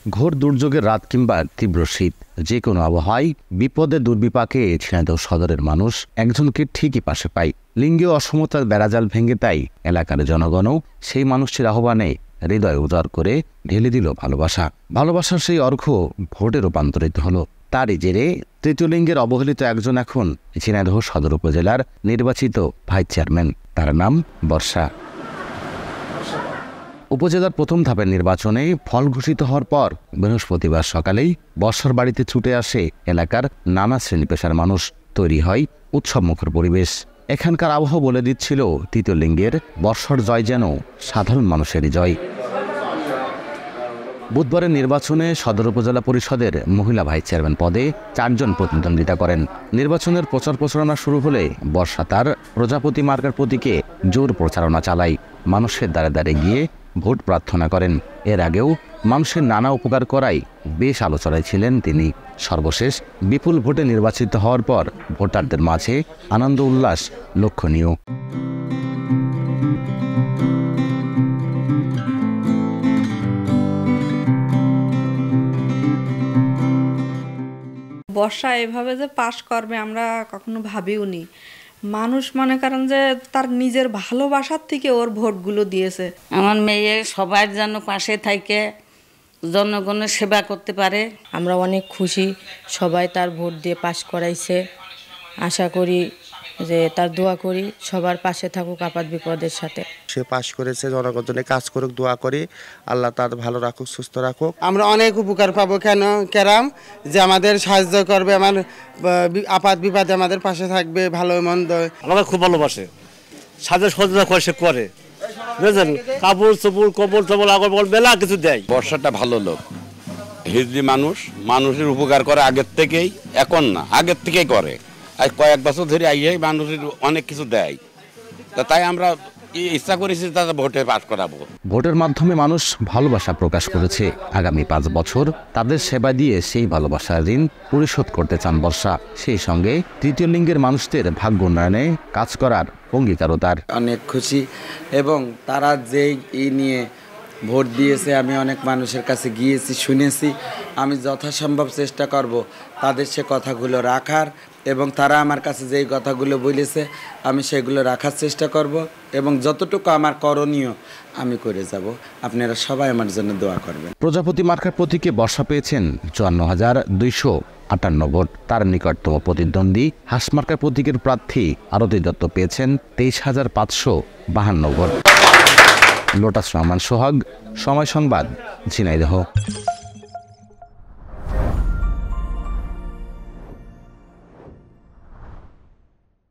ঘোর দুর্যোগের রাত কিংবা তীব্র শীত, যে কোনো আবহাওয়ায় বিপদে দুর্বিপাকে ঝিনাইদহ সদরের মানুষ একজনকে ঠিকই পাশে পায়। লিঙ্গীয় অসমতার বেড়াজাল ভেঙে তাই এলাকার জনগণও সেই মানুষটির আহ্বানে হৃদয় উজাড় করে ঢেলে দিল ভালোবাসা। ভালোবাসার সেই অর্ঘ্য ভোটে রূপান্তরিত হলো। তারই জেরে তৃতীয় লিঙ্গের অবহেলিত একজন এখন ঝিনাইদহ সদর উপজেলার নির্বাচিত ভাইস চেয়ারম্যান। তার নাম বর্ষা। উপজেলার প্রথম ধাপের নির্বাচনে ফল ঘোষিত হওয়ার পর বৃহস্পতিবার সকালেই বর্ষার বাড়িতে ছুটে আসে এলাকার নানা শ্রেণী পেশার মানুষ। তৈরি হয় উৎসবমুখর পরিবেশ। এখানকার আবহাওয়া বলে দিচ্ছিল তৃতীয় লিঙ্গের বর্ষার জয় যেন সাধারণ মানুষেরই জয়। বুধবারের নির্বাচনে সদর উপজেলা পরিষদের মহিলা ভাইস চেয়ারম্যান পদে 4 জন প্রতিদ্বন্দ্বিতা করেন। নির্বাচনের প্রচার প্রচারণা শুরু হলে বর্ষা তার প্রজাপতি মার্কার প্রতীকে জোর প্রচারণা চালায়। মানুষের দ্বারে দ্বারে গিয়ে ভোট প্রার্থনা করেন। এর আগেও মানুষের নানা উপকার করায় বেশ আলোচনায় ছিলেন তিনি। সর্বশেষ বিপুল ভোটে নির্বাচিত হওয়ার পর ভোটারদের মাঝে আনন্দ উল্লাস লক্ষণীয়। বর্ষা এভাবে যে পাশ করবে আমরা কখনো ভাবিওনি। মানুষ মনে করেন যে তার নিজের ভালোবাসার থেকে ওর ভোটগুলো দিয়েছে। আমার মেয়ে সবার যেন পাশে থাকে, জনগণের সেবা করতে পারে। আমরা অনেক খুশি, সবাই তার ভোট দিয়ে পাশ করাইছে। আশা করি যে তার দোয়া করি সবার পাশে থাকুক আপাত বিপদের সাথে। সে পাশ করেছে, জনগণের জন্য কাজ করুক, দোয়া করি আল্লাহ তার ভালো রাখুক, সুস্থ রাখুক। আমরা অনেক উপকার পাবো কেরাম যে আমাদের সাহায্য করবে, আমার আপাত বিপদে আমাদের পাশে থাকবে, ভালো মন্দ আমাদের খুব ভালোবাসে, সাজা সজ্জা করে সে করে, বুঝলেন, কাপড় চোপড় কবর টবর আগর বল মেলা কিছু দেয়। বর্ষাটা ভালো লোক, হিজড়ি মানুষ, মানুষের উপকার করে আগের থেকেই, এখন না আগের থেকেই করে। আর কয়েক বছর ধরে আইয়াই মানুষের অনেক কিছু দেয়, তাই আমরা ইচ্ছা করেছি তারা ভোটে পাস করাবো। ভোটের মাধ্যমে মানুষ ভালোবাসা প্রকাশ করেছে। আগামী 5 বছর তাদের সেবা দিয়ে সেই ভালোবাসার ঋণ পরিশোধ করতে চান বর্ষা। সেই সঙ্গে তৃতীয় লিঙ্গের মানুষদের ভাগ্য উন্নয়নে কাজ করার অঙ্গীকারও তার। অনেক খুশি এবং তারা যেই নিয়ে ভোট দিয়েছে, আমি অনেক মানুষের কাছে গিয়েছি, শুনেছি। আমি যথাসম্ভব চেষ্টা করব তাদের সে কথাগুলো রাখার, এবং তারা আমার কাছে যেই কথাগুলো বলেছে আমি সেগুলো রাখার চেষ্টা করব, এবং যতটুকু আমার করণীয় আমি করে যাব। আপনারা সবাই আমার জন্য দোয়া করবেন। প্রজাপতি মার্কার প্রতীকে বর্ষা পেয়েছেন 54,258 ভোট। তার নিকটতম প্রতিদ্বন্দ্বী হাঁস মার্কার প্রতীকের প্রার্থী আরতি দত্ত পেয়েছেন 23,552 ভোট। লোটাস রহমান সোহাগ, সময় সংবাদ, ঝিনাইদহ।